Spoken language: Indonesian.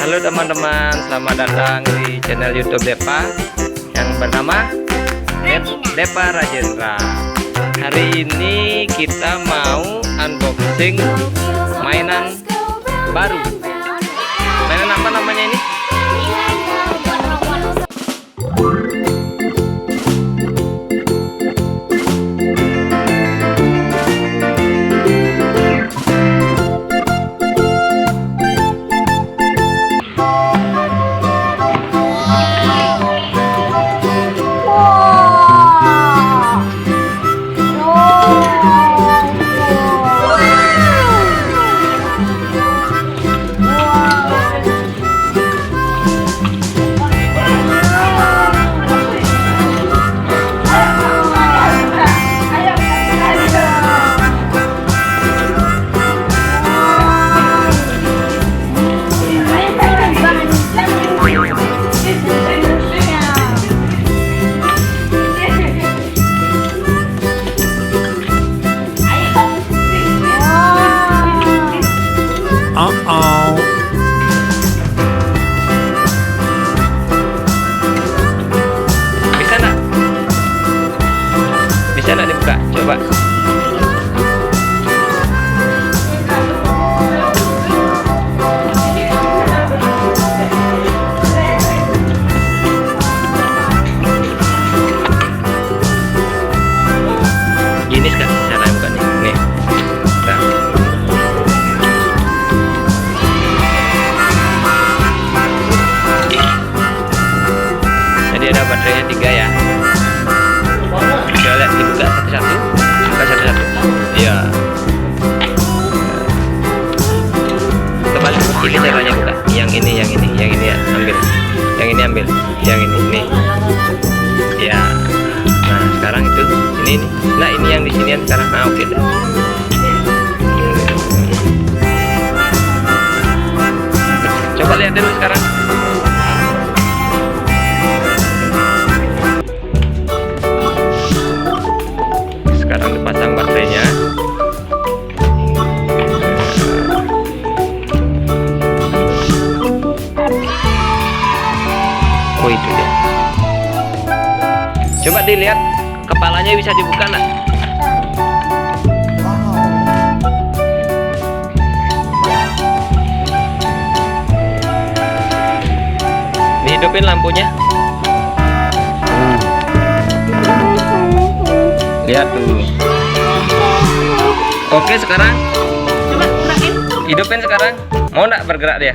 Halo teman-teman, selamat datang di channel YouTube Depa yang bernama Depa Rajendra. Hari ini kita mau unboxing mainan baru. Mainan apa namanya ini? Bisa nggak dibuka? Coba. Gini kan cara bukanya. Nih. Nah. Jadi ada baterainya 3 ya. Coba lihat dibuka satu-satu. Buka satu-satu. Iya. Kembali ini caranya buka. Yang ini ya, ambil. Yang ini ambil. Yang ini nih. Ya. Nah, sekarang itu ini. Nah, ini yang di sini sekarang. Nah, oke dah. Coba lihat dulu sekarang. Sekarang dipasang baterainya. Oh, itu dia. Coba dilihat kepalanya bisa dibuka nggak? Dihidupin lampunya. Lihat tuh. Oke, sekarang Coba gerakin. hidupin sekarang. Mau nggak bergerak dia?